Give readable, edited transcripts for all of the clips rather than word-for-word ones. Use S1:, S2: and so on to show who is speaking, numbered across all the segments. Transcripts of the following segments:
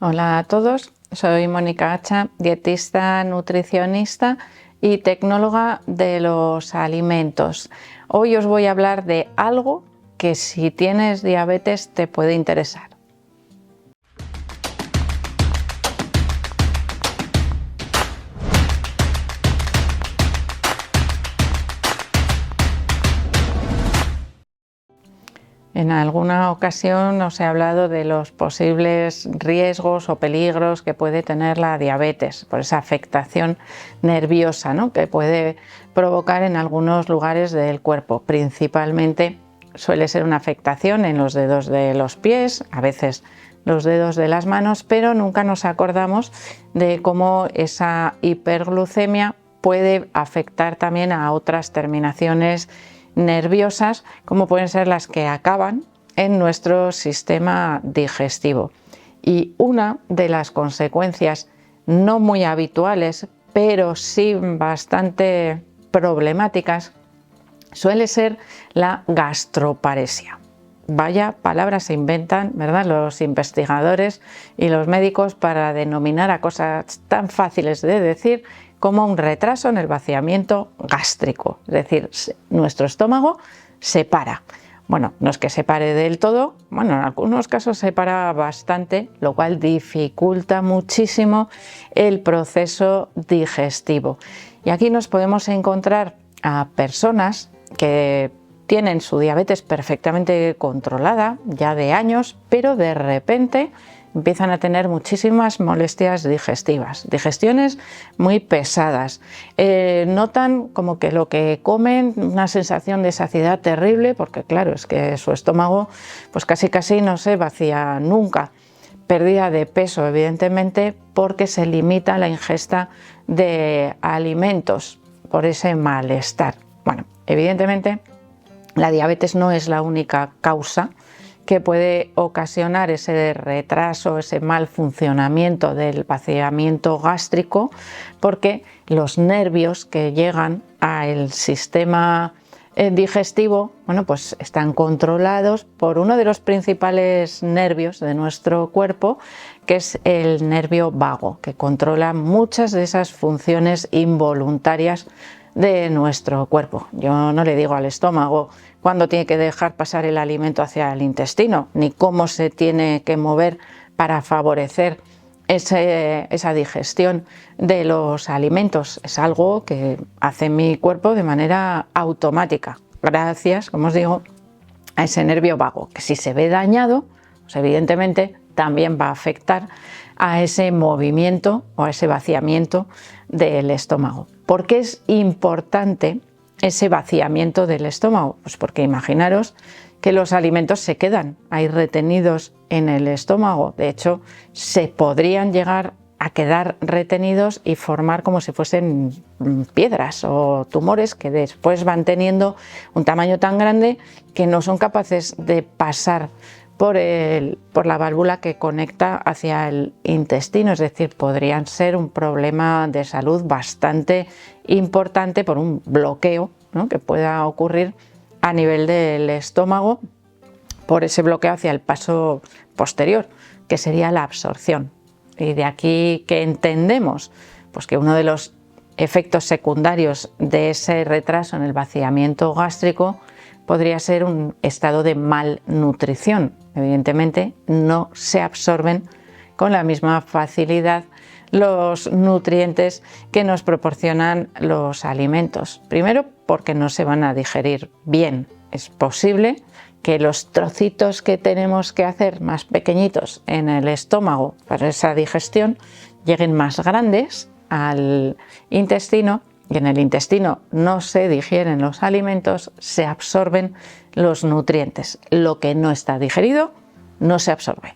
S1: Hola a todos, soy Mónica Hacha, dietista, nutricionista y tecnóloga de los alimentos. Hoy os voy a hablar de algo que si tienes diabetes te puede interesar. En alguna ocasión os he hablado de los posibles riesgos o peligros que puede tener la diabetes por esa afectación nerviosa, ¿no?, que puede provocar en algunos lugares del cuerpo. Principalmente suele ser una afectación en los dedos de los pies, a veces los dedos de las manos, pero nunca nos acordamos de cómo esa hiperglucemia puede afectar también a otras terminaciones nerviosas, como pueden ser las que acaban en nuestro sistema digestivo. Y una de las consecuencias no muy habituales, pero sí bastante problemáticas, suele ser la gastroparesia. Vaya palabras se inventan, ¿verdad?, los investigadores y los médicos para denominar a cosas tan fáciles de decir como un retraso en el vaciamiento gástrico, es decir, nuestro estómago se para. Bueno, no es que se pare del todo, bueno, en algunos casos se para bastante, lo cual dificulta muchísimo el proceso digestivo. Y aquí nos podemos encontrar a personas que tienen su diabetes perfectamente controlada ya de años, pero de repente empiezan a tener muchísimas molestias digestivas, digestiones muy pesadas. Notan como que lo que comen, una sensación de saciedad terrible, porque claro, es que su estómago pues casi no se vacía nunca. Pérdida de peso, evidentemente, porque se limita la ingesta de alimentos por ese malestar. Bueno, evidentemente la diabetes no es la única causa que puede ocasionar ese retraso, ese mal funcionamiento del vaciamiento gástrico, porque los nervios que llegan al sistema digestivo, bueno, pues están controlados por uno de los principales nervios de nuestro cuerpo, que es el nervio vago, que controla muchas de esas funciones involuntarias de nuestro cuerpo. Yo no le digo al estómago cuándo tiene que dejar pasar el alimento hacia el intestino, ni cómo se tiene que mover para favorecer esa digestión de los alimentos. Es algo que hace mi cuerpo de manera automática, gracias, como os digo, a ese nervio vago, que si se ve dañado, pues evidentemente también va a afectar a ese movimiento o a ese vaciamiento del estómago. ¿Por qué es importante ese vaciamiento del estómago? Pues porque imaginaros que los alimentos se quedan ahí retenidos en el estómago. De hecho, se podrían llegar a quedar retenidos y formar como si fuesen piedras o tumores que después van teniendo un tamaño tan grande que no son capaces de pasar por la válvula que conecta hacia el intestino, es decir, podrían ser un problema de salud bastante importante por un bloqueo, ¿no?, que pueda ocurrir a nivel del estómago por ese bloqueo hacia el paso posterior, que sería la absorción. Y de aquí que entendemos pues que uno de los efectos secundarios de ese retraso en el vaciamiento gástrico podría ser un estado de malnutrición. Evidentemente no se absorben con la misma facilidad los nutrientes que nos proporcionan los alimentos. Primero, porque no se van a digerir bien. Es posible que los trocitos que tenemos que hacer más pequeñitos en el estómago para esa digestión lleguen más grandes al intestino, y en el intestino no se digieren los alimentos, se absorben los nutrientes. Lo que no está digerido no se absorbe.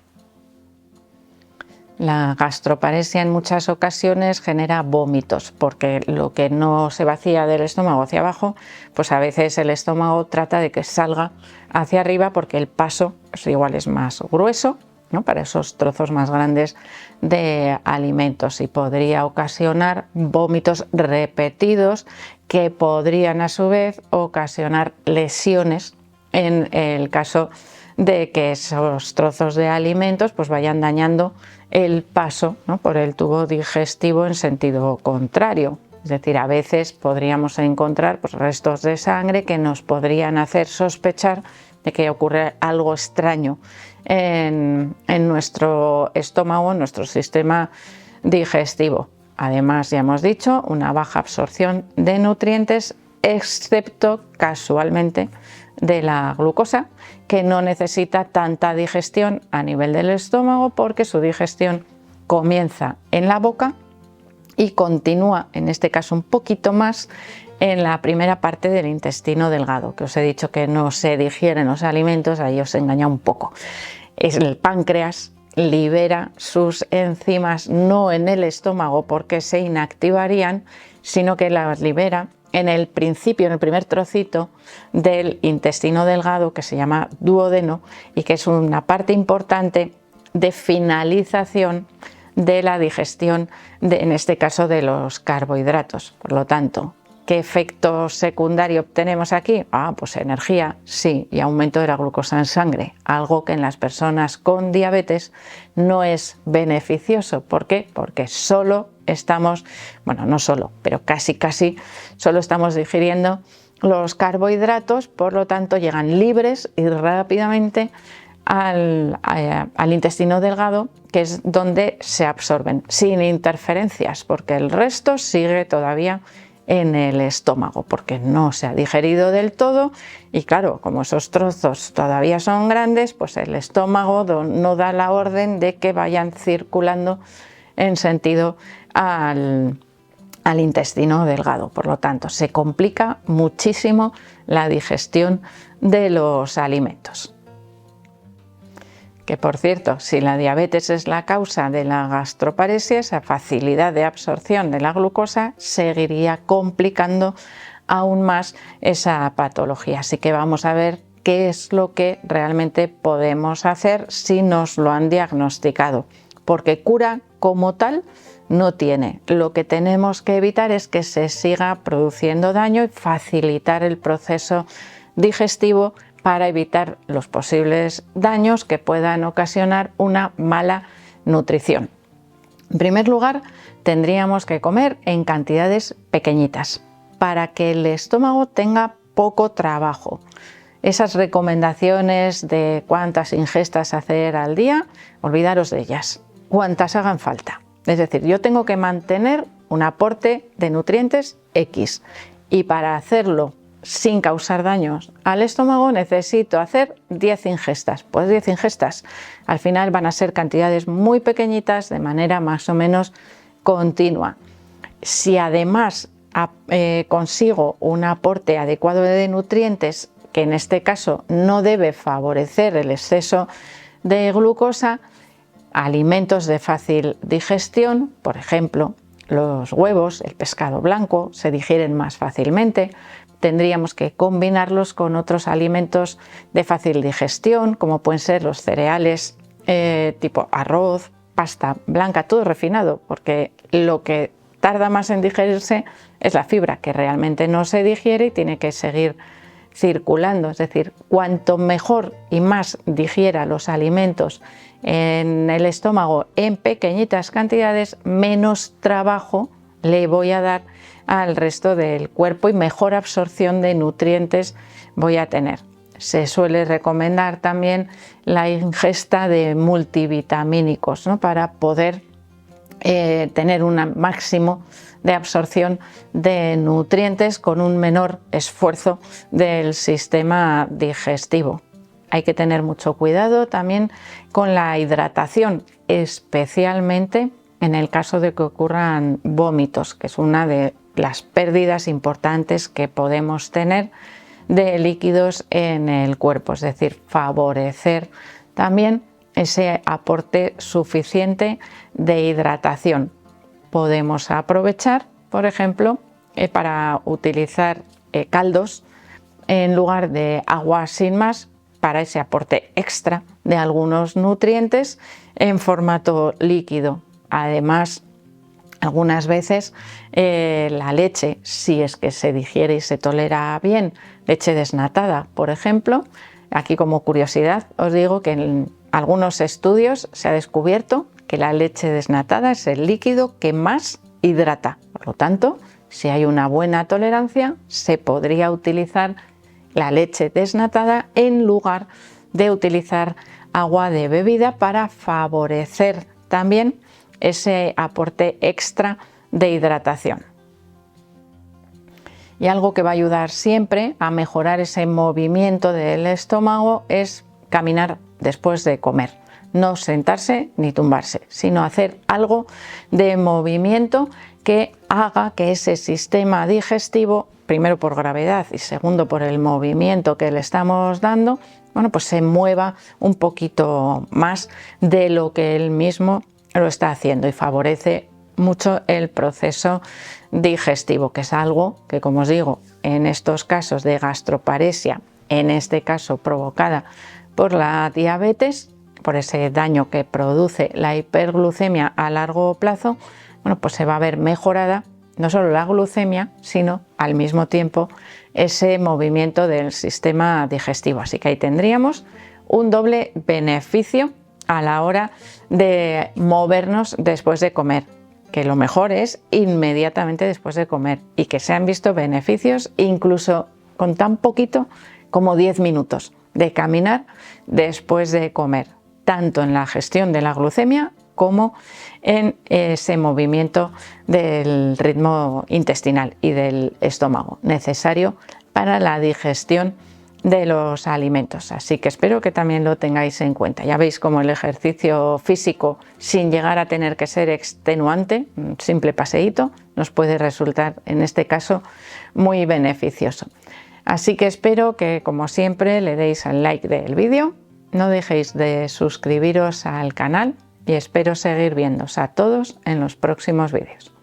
S1: La gastroparesia en muchas ocasiones genera vómitos, porque lo que no se vacía del estómago hacia abajo, pues a veces el estómago trata de que salga hacia arriba porque el paso pues igual es más grueso, ¿no?, para esos trozos más grandes de alimentos, y podría ocasionar vómitos repetidos que podrían a su vez ocasionar lesiones en el caso de que esos trozos de alimentos pues vayan dañando el paso, ¿no?, por el tubo digestivo en sentido contrario. Es decir, a veces podríamos encontrar pues restos de sangre que nos podrían hacer sospechar de que ocurre algo extraño en nuestro estómago, en nuestro sistema digestivo. Además, ya hemos dicho, una baja absorción de nutrientes, excepto casualmente de la glucosa, que no necesita tanta digestión a nivel del estómago porque su digestión comienza en la boca y continúa, en este caso un poquito más, en la primera parte del intestino delgado, que os he dicho que no se digieren los alimentos, ahí os he engañado un poco. Es el páncreas, libera sus enzimas no en el estómago porque se inactivarían, sino que las libera en el principio, en el primer trocito del intestino delgado, que se llama duodeno y que es una parte importante de finalización de la digestión, en este caso de los carbohidratos. Por lo tanto, ¿qué efecto secundario obtenemos aquí? Pues energía, sí, y aumento de la glucosa en sangre, algo que en las personas con diabetes no es beneficioso. ¿Por qué? Porque solo estamos, bueno, no solo, pero casi solo estamos digiriendo los carbohidratos, por lo tanto llegan libres y rápidamente al intestino delgado, que es donde se absorben, sin interferencias, porque el resto sigue todavía en el estómago, porque no se ha digerido del todo y claro, como esos trozos todavía son grandes, pues el estómago no da la orden de que vayan circulando en sentido al intestino delgado. Por lo tanto, se complica muchísimo la digestión de los alimentos. Que por cierto, si la diabetes es la causa de la gastroparesia, esa facilidad de absorción de la glucosa seguiría complicando aún más esa patología. Así que vamos a ver qué es lo que realmente podemos hacer si nos lo han diagnosticado, porque cura como tal no tiene. Lo que tenemos que evitar es que se siga produciendo daño y facilitar el proceso digestivo para evitar los posibles daños que puedan ocasionar una mala nutrición. En primer lugar, tendríamos que comer en cantidades pequeñitas para que el estómago tenga poco trabajo. Esas recomendaciones de cuántas ingestas hacer al día, olvidaros de ellas, cuantas hagan falta. Es decir, yo tengo que mantener un aporte de nutrientes X y para hacerlo sin causar daños al estómago necesito hacer 10 ingestas. Pues 10 ingestas al final van a ser cantidades muy pequeñitas de manera más o menos continua. Si además consigo un aporte adecuado de nutrientes, que en este caso no debe favorecer el exceso de glucosa, alimentos de fácil digestión, por ejemplo, los huevos, el pescado blanco, se digieren más fácilmente. Tendríamos que combinarlos con otros alimentos de fácil digestión, como pueden ser los cereales tipo arroz, pasta blanca, todo refinado, porque lo que tarda más en digerirse es la fibra, que realmente no se digiere y tiene que seguir circulando. Es decir, cuanto mejor y más digiera los alimentos en el estómago en pequeñitas cantidades, menos trabajo le voy a dar al resto del cuerpo y mejor absorción de nutrientes voy a tener. Se suele recomendar también la ingesta de multivitamínicos, ¿no?, para poder tener un máximo de absorción de nutrientes con un menor esfuerzo del sistema digestivo. Hay que tener mucho cuidado también con la hidratación, especialmente en el caso de que ocurran vómitos, que es una de las pérdidas importantes que podemos tener de líquidos en el cuerpo, es decir, favorecer también ese aporte suficiente de hidratación. Podemos aprovechar, por ejemplo, para utilizar caldos en lugar de agua sin más, para ese aporte extra de algunos nutrientes en formato líquido. Además, algunas veces la leche, si es que se digiere y se tolera bien, leche desnatada, por ejemplo, aquí como curiosidad os digo que en algunos estudios se ha descubierto que la leche desnatada es el líquido que más hidrata. Por lo tanto, si hay una buena tolerancia, se podría utilizar la leche desnatada en lugar de utilizar agua de bebida para favorecer también ese aporte extra de hidratación. Y algo que va a ayudar siempre a mejorar ese movimiento del estómago es caminar después de comer. No sentarse ni tumbarse, sino hacer algo de movimiento que haga que ese sistema digestivo, primero por gravedad y segundo por el movimiento que le estamos dando, bueno, pues se mueva un poquito más de lo que él mismo lo está haciendo y favorece mucho el proceso digestivo, que es algo que, como os digo, en estos casos de gastroparesia, en este caso provocada por la diabetes, por ese daño que produce la hiperglucemia a largo plazo, bueno, pues se va a ver mejorada no solo la glucemia, sino al mismo tiempo ese movimiento del sistema digestivo. Así que ahí tendríamos un doble beneficio a la hora de movernos después de comer, que lo mejor es inmediatamente después de comer y que se han visto beneficios incluso con tan poquito como 10 minutos de caminar después de comer, tanto en la gestión de la glucemia como en ese movimiento del ritmo intestinal y del estómago necesario para la digestión de los alimentos. Así que espero que también lo tengáis en cuenta. Ya veis cómo el ejercicio físico, sin llegar a tener que ser extenuante, un simple paseíto, nos puede resultar en este caso muy beneficioso. Así que espero que, como siempre, le deis al like del vídeo, no dejéis de suscribiros al canal y espero seguir viéndoos a todos en los próximos vídeos.